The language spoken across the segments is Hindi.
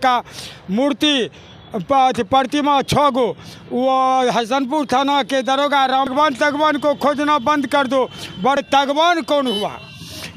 का मूर्ति प्रतिमा 6 गो वो हसनपुर थाना के दरोगा रामगवान तगवान को खोजना बंद कर दो। बड़ तगवान कौन हुआ?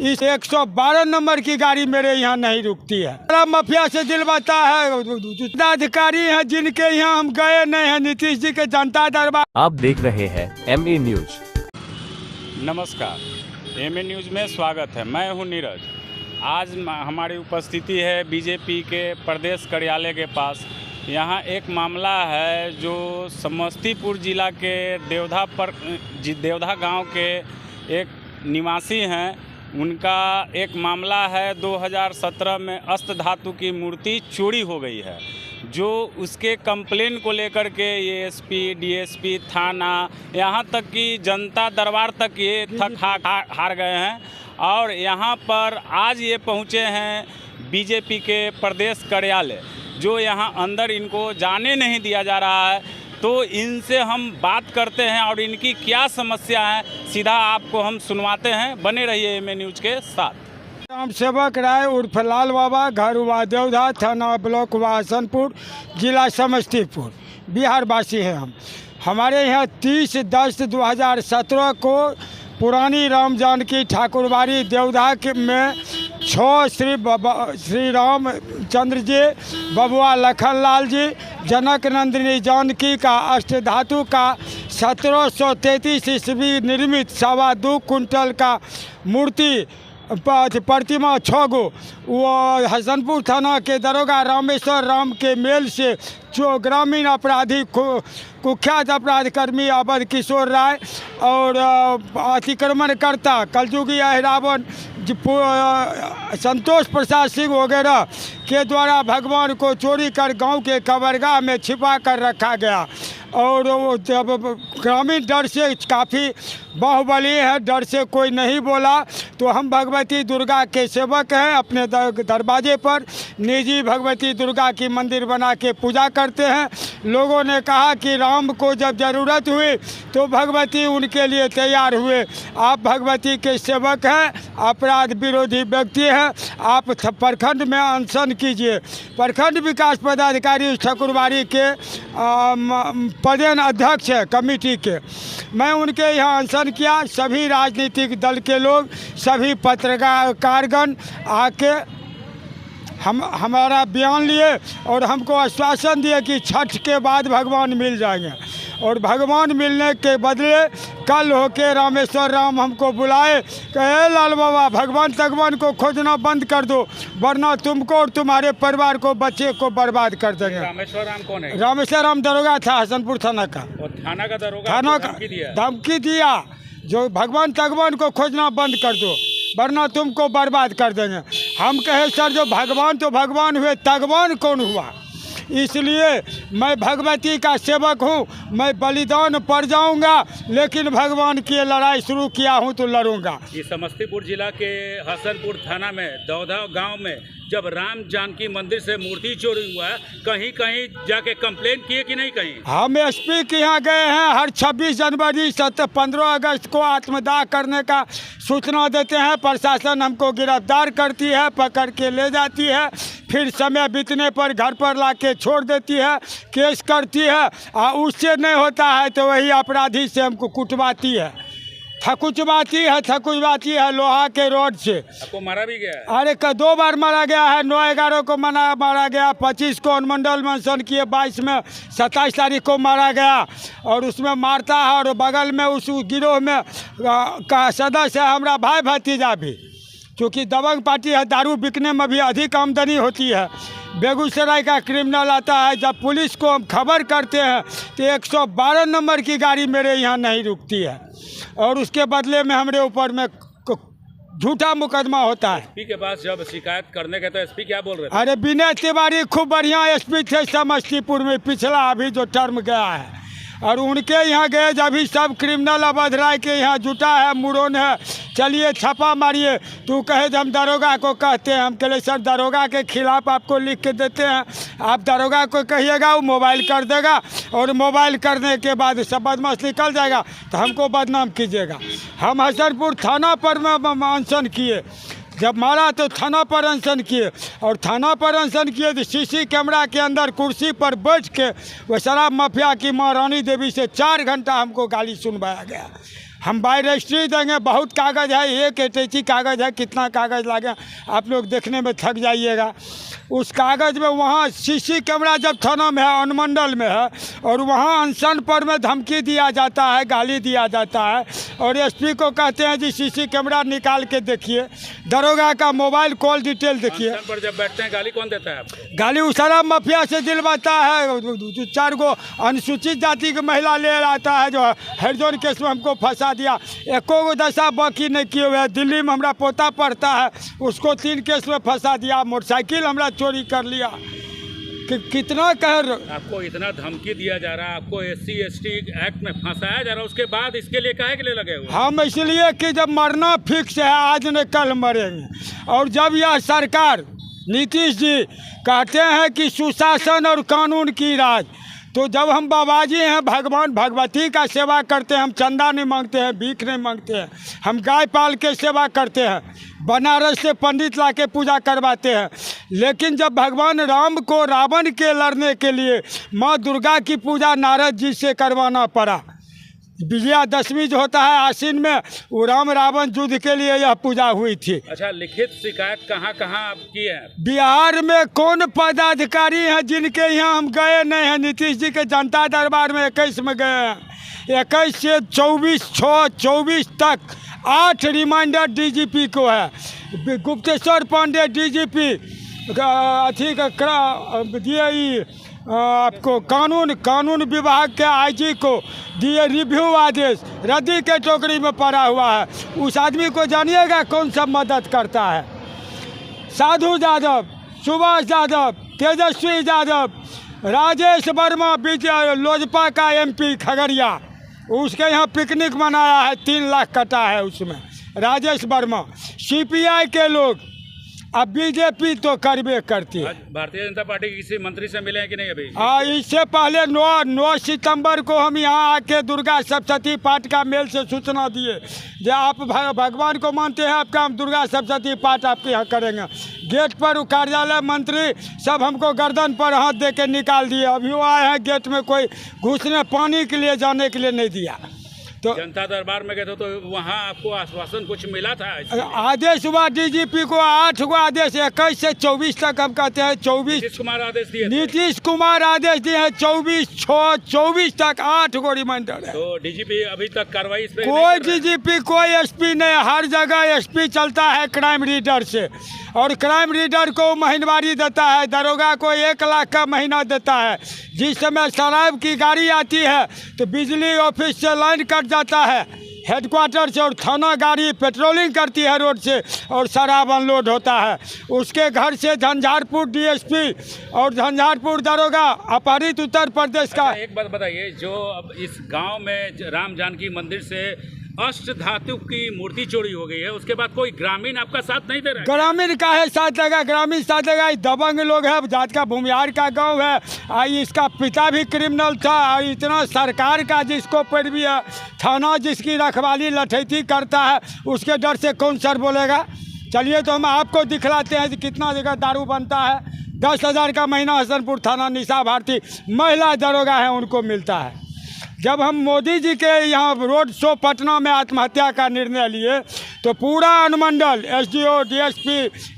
इस 112 नंबर की गाड़ी मेरे यहाँ नहीं रुकती है। बड़ा माफिया से दिलवाता है। अधिकारी हैं जिनके यहाँ हम गए नहीं हैं। नीतीश जी के जनता दरबार। आप देख रहे हैं MA न्यूज। नमस्कार, MA न्यूज में स्वागत है। मैं हूं नीरज। आज हमारी उपस्थिति है बीजेपी के प्रदेश कार्यालय के पास। यहाँ एक मामला है जो समस्तीपुर जिला के देवधा गांव के एक निवासी हैं। उनका एक मामला है 2017 में अष्ट धातु की मूर्ति चोरी हो गई है, जो उसके कंप्लेन को लेकर के ये SP, DSP, थाना, यहाँ तक कि जनता दरबार तक ये थक हार गए हैं। और यहाँ पर आज ये पहुँचे हैं बीजेपी के प्रदेश कार्यालय, जो यहाँ अंदर इनको जाने नहीं दिया जा रहा है। तो इनसे हम बात करते हैं और इनकी क्या समस्या है सीधा आपको हम सुनवाते हैं। बने रहिए MA न्यूज के साथ। राम सेवक राय उर्फ लाल बाबा, घर हुआ देवधा, थाना ब्लॉक हुआ हसनपुर, जिला समस्तीपुर, बिहार वासी हैं हम। हमारे यहाँ 30/10/2017 को पुरानी राम जानकी ठाकुरबाड़ी देवधा में 6 श्री राम चंद्र जी, बबुआ लखनलाल जी, जनक नंदिनी जानकी का अष्ट धातु का 1733 ईस्वी निर्मित 2.25 कुंटल का मूर्ति प्रतिमा 6 गो वो हसनपुर थाना के दरोगा रामेश्वर राम के मेल से जो ग्रामीण अपराधी कुख्यात अपराध कर्मी अवध किशोर राय और अतिक्रमणकर्ता कलजुगी अहिरावन संतोष प्रसाद सिंह वगैरह के द्वारा भगवान को चोरी कर गांव के कबरगाह में छिपा कर रखा गया। और जब ग्रामीण डर से काफ़ी बाहुबली है, डर से कोई नहीं बोला, तो हम भगवती दुर्गा के सेवक हैं। अपने दरवाजे पर निजी भगवती दुर्गा की मंदिर बना के पूजा करते हैं। लोगों ने कहा कि राम को जब ज़रूरत हुई तो भगवती उनके लिए तैयार हुए। आप भगवती के सेवक हैं, अपराध विरोधी व्यक्ति हैं। आप प्रखंड में अनशन कीजिए। प्रखंड विकास पदाधिकारी ठाकुरबाड़ी के पदेन अध्यक्ष है कमेटी के। मैं उनके यहाँ अनशन किया। सभी राजनीतिक दल के लोग, सभी पत्रकारगण आके हमारा बयान लिए और हमको आश्वासन दिए कि छठ के बाद भगवान मिल जाएंगे। और भगवान मिलने के बदले कल होके रामेश्वर राम हमको बुलाए, कहे लाल बाबा भगवान तगवान को खोजना बंद कर दो, वरना तुमको और तुम्हारे परिवार को, बच्चे को बर्बाद कर देंगे। रामेश्वर राम कौन है? रामेश्वर राम दरोगा था हसनपुर थाना का। और थाना का दरोगा थाना का धमकी दिया जो भगवान तगवान को खोजना बंद कर दो, वरना तुमको बर्बाद कर देंगे। हम कहे सर जो भगवान तो भगवान हुए, तगवान कौन हुआ? इसलिए मैं भगवती का सेवक हूँ, मैं बलिदान पड़ जाऊँगा, लेकिन भगवान की लड़ाई शुरू किया हूँ तो लड़ूंगा। ये समस्तीपुर जिला के हसनपुर थाना में दौधा गांव में जब राम जानकी मंदिर से मूर्ति चोरी हुआ है, कहीं कहीं जाके कंप्लेन किए कि नहीं? कहीं हम SP के यहाँ गए हैं। हर 26 जनवरी 15 अगस्त को आत्मदाह करने का सूचना देते हैं। प्रशासन हमको गिरफ्तार करती है, पकड़ के ले जाती है, फिर समय बीतने पर घर पर ला के छोड़ देती है, केस करती है। उससे नहीं होता है तो वही अपराधी से हमको कुटवाती है, थकुचवाती है लोहा के रॉड से। आपको मारा भी गया है? अरे 2 बार मारा गया है। 9/11 को मारा गया, 25 को अनुमंडल मंथन किए, 22 में 27 तारीख को मारा गया। और उसमें मारता है। और बगल में उस गिरोह में का सदस्य है हमारा भाई भतीजा भी, क्योंकि दबंग पार्टी है, दारू बिकने में भी अधिक आमदनी होती है। बेगूसराय का क्रिमिनल आता है। जब पुलिस को हम खबर करते हैं तो 112 नंबर की गाड़ी मेरे यहाँ नहीं रुकती है, और उसके बदले में हमारे ऊपर में झूठा मुकदमा होता है। SP के पास जब शिकायत करने गए तो SP क्या बोल रहे थे? अरे विनय तिवारी खूब बढ़िया SP थे समस्तीपुर में, पिछला अभी जो टर्म गया है। और उनके यहाँ गए जब भी सब क्रिमिनल अवध राय के यहाँ जुटा है, मुड़ोन है, चलिए छापा मारिए। तू कहे जब हम दरोगा को कहते हैं, हम कहे सर दरोगा के खिलाफ आपको लिख के देते हैं, आप दरोगा को कहिएगा वो मोबाइल कर देगा, और मोबाइल करने के बाद सब बदमाश निकल जाएगा तो हमको बदनाम कीजिएगा। हम हसनपुर थाना पर में अनशन किए, जब मारा तो थाना पर अनशन किए, और थाना पर अनशन किए तो सीसी कैमरा के अंदर कुर्सी पर बैठ के वह शराब माफिया की माँ रानी देवी से 4 घंटा हमको गाली सुनवाया गया। हम बाय रजिस्ट्री देंगे, बहुत कागज़ है, एक अटैची कागज़ है, कितना कागज़ लागे आप लोग देखने में थक जाइएगा। उस कागज़ में वहाँ सीसी कैमरा जब थाना में है, अनुमंडल में है, और वहाँ अनशन पर में धमकी दिया जाता है, गाली दिया जाता है, और एसपी को कहते हैं जी सीसी कैमरा निकाल के देखिए, दरोगा का मोबाइल कॉल डिटेल देखिए। अनशन पर जब बैठते हैं गाली कौन देता है आपको? गाली उस शराब माफिया से दिलवाता है, 4 गो अनुसूचित जाति की महिला ले आता है जो हेडजोन केस में हमको फंसा दिया, एको गो दशा बाकी नहीं किए हुए। दिल्ली में हमारा पोता पढ़ता है, उसको 3 केस में फंसा दिया, मोटरसाइकिल हमारा चोरी कर लिया। कितना कहर, आपको इतना धमकी दिया जा रहा है, आपको SC ST एक्ट में फंसाया जा रहा है, उसके बाद इसके लिए काहे के लिए लगे हुए? हम इसलिए कि जब मरना फिक्स है, आज न कल मरेंगे। और जब यह सरकार नीतीश जी कहते हैं कि सुशासन और कानून की राज, तो जब हम बाबाजी हैं, भगवान भगवती का सेवा करते हैं, हम चंदा नहीं मांगते हैं, भीख नहीं मांगते हैं, हम गाय पाल के सेवा करते हैं, बनारस से पंडित ला के पूजा करवाते हैं। लेकिन जब भगवान राम को रावण के लड़ने के लिए माँ दुर्गा की पूजा नारद जी से करवाना पड़ा, विजयादशमी जो होता है आश्विन में, वो राम रावण युद्ध के लिए यह पूजा हुई थी। अच्छा, लिखित शिकायत कहाँ कहाँ आप किए हैं? बिहार में कौन पदाधिकारी हैं जिनके यहाँ हम गए नहीं हैं? नीतीश जी के जनता दरबार में 21 में गए हैं, 21 से 24/6/24 तक 8 रिमाइंडर DGP को है। गुप्तेश्वर पांडे DGP अथी का दिए, आपको कानून विभाग के IG को दिए रिव्यू आदेश, रद्दी के टोकरी में पड़ा हुआ है। उस आदमी को जानिएगा कौन सा मदद करता है? साधु यादव, सुभाष यादव, तेजस्वी यादव, राजेश वर्मा लोजपा का MP खगड़िया, उसके यहाँ पिकनिक मनाया है, 3 लाख कटा है उसमें, राजेश वर्मा। CPI के लोग, अब BJP तो करबे करती है। भारतीय जनता पार्टी के किसी मंत्री से मिले हैं कि नहीं अभी? इससे पहले 9 सितंबर को हम यहाँ आके दुर्गा सप्तशती पाठ का मेल से सूचना दिए, जो आप भगवान को मानते हैं, आपका हम दुर्गा सप्तशती पाठ आपके यहाँ करेंगे। गेट पर कार्यालय मंत्री सब हमको गर्दन पर हाथ दे के निकाल दिए। अभी वो आए हैं गेट में, कोई घुसने पानी के लिए जाने के लिए नहीं दिया। तो जनता दरबार में गए थे तो वहाँ आपको आश्वासन कुछ मिला था? आदेश हुआ DGP को, 8 गो आदेश, 21 से 24 तक हम कहते हैं, 24 नीतीश कुमार आदेश दिए। नीतीश कुमार आदेश दिए हैं 24/6/24 तक 8 गो रिमाइंडर है। तो DGP अभी तक कार्रवाई इस पे कोई DGP कोई SP नहीं, हर जगह SP चलता है क्राइम रीडर से, और क्राइम रीडर को महीनवारी देता है, दरोगा को 1 लाख का महीना देता है। जिस समय शराब की गाड़ी आती है तो बिजली ऑफिस से लाइन कट जाता है हेडक्वार्टर से, और थाना गाड़ी पेट्रोलिंग करती है रोड से, और शराब अनलोड होता है। उसके घर से झंझारपुर DSP और झंझारपुर दरोगा अपहरित उत्तर प्रदेश का। एक बात बताइए, जो अब इस गांव में राम जानकी मंदिर से अष्ट धातु की मूर्ति चोरी हो गई है, उसके बाद कोई ग्रामीण आपका साथ नहीं दे रहा है? ग्रामीण का है साथ देगा, ग्रामीण साथ देगा। दबंग लोग है, जात का भूमिहार का गांव है, इसका पिता भी क्रिमिनल था, और इतना सरकार का जिसको पैरवी है, थाना जिसकी रखवाली लठैती करता है, उसके डर से कौन सर बोलेगा? चलिए तो हम आपको दिखलाते हैं कि कितना जगह दारू बनता है। 10,000 का महीना हसनपुर थाना निशा भारती महिला दरोगा है, उनको मिलता है। जब हम मोदी जी के यहाँ रोड शो पटना में आत्महत्या का निर्णय लिए, तो पूरा अनुमंडल SDO DSP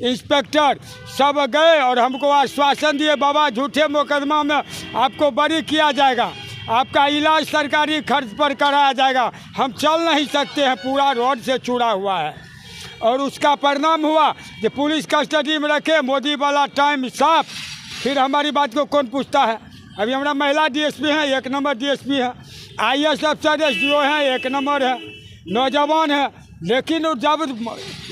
इंस्पेक्टर सब गए और हमको आश्वासन दिए, बाबा झूठे मुकदमा में आपको बरी किया जाएगा, आपका इलाज सरकारी खर्च पर कराया जाएगा। हम चल नहीं सकते हैं, पूरा रोड से चूड़ा हुआ है। और उसका परिणाम हुआ कि पुलिस कस्टडी में रखे, मोदी वाला टाइम साफ। फिर हमारी बात को कौन पूछता है? अभी हमारा महिला DSP हैं, 1 नंबर DSP है, IAS अफसर SDO हैं, 1 नंबर है, नौजवान है। लेकिन जब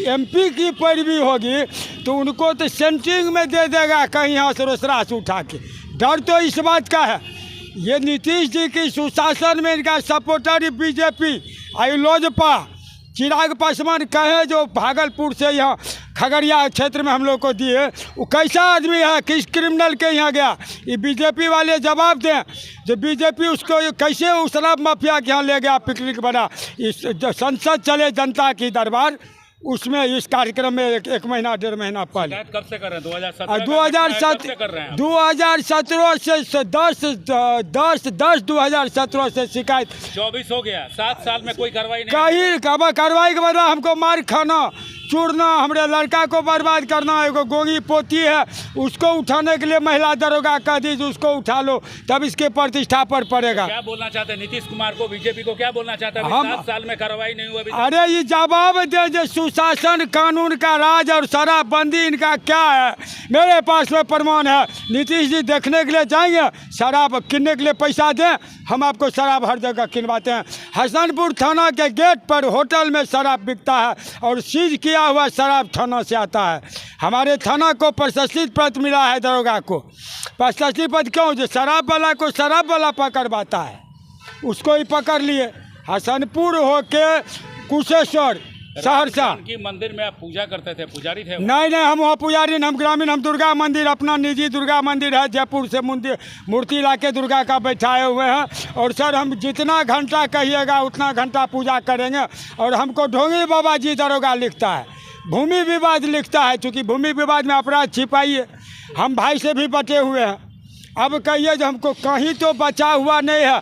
MP की पैरवी होगी तो उनको तो सेंटिंग में दे देगा कहीं यहाँ से रोसरास उठा के। डर तो इस बात का है, ये नीतीश जी की सुशासन में इनका सपोर्टर BJP लोजपा चिराग पासवान कहे, जो भागलपुर से यहाँ खगड़िया क्षेत्र में हम लोग को दिए, वो कैसा आदमी है, किस क्रिमिनल के यहाँ गया? ये BJP वाले जवाब दें। जो BJP उसको कैसे उस शराब माफिया के यहाँ ले गया, पिकनिक बना, इस संसद चले जनता की दरबार, उसमें इस कार्यक्रम में एक महीना 1.5 महीना पहले। शिकायत कब से कर रहे हैं? 2017 2017 कर रहे हैं? 2017 से 10/10/2017 से शिकायत। 24 हो गया, 7 साल में कोई कार्रवाई नहीं। कहीं कार्रवाई के बदला हमको मार खाना, चूरना, हमारे लड़का को बर्बाद करना। एगो गोगी पोती है, उसको उठाने के लिए महिला दरोगा कह दी उसको उठा लो, तब इसके प्रतिष्ठा पर पड़ेगा। क्या बोलना चाहते हैं नीतीश कुमार को, बीजेपी को क्या बोलना चाहते हैं? हम 7 साल में कार्रवाई नहीं हुआ अभी तक। अरे ये जवाब दे जो सुशासन, कानून का राज और शराबबंदी इनका क्या है। मेरे पास में प्रमाण है। नीतीश जी देखने के लिए जाएंगे, शराब किनने के लिए पैसा दें, हम आपको शराब हर जगह किनवाते हैं। हसनपुर थाना के गेट पर होटल में शराब बिकता है और सीज किया हुआ शराब थाना से आता है। हमारे थाना को प्रशस्ति पत्र मिला है दरोगा को। प्रशस्ति पत्र क्यों? जो शराब वाला को शराब वाला पकड़वाता है, उसको ही पकड़ लिए। हसनपुर होके कुशेश्वर, सहरसा की मंदिर में आप पूजा करते थे, पुजारी थे? नहीं, हम वहाँ पुजारी, हम ग्रामीण, हम दुर्गा मंदिर, अपना निजी दुर्गा मंदिर है, जयपुर से मूर्ति ला के दुर्गा का बैठाए हुए हैं। और सर हम जितना घंटा कहिएगा उतना घंटा पूजा करेंगे। और हमको ढोंगी बाबा जी दरोगा लिखता है, भूमि विवाद लिखता है, क्योंकि भूमि विवाद में अपराध छिपाइए। हम भाई से भी बटे हुए हैं। अब कहिए जो हमको कहीं तो बचा हुआ नहीं है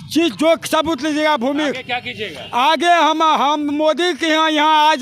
चीज, जो सबूत लीजिएगा भूमि। क्या कीजिएगा आगे हम मोदी के यहाँ आज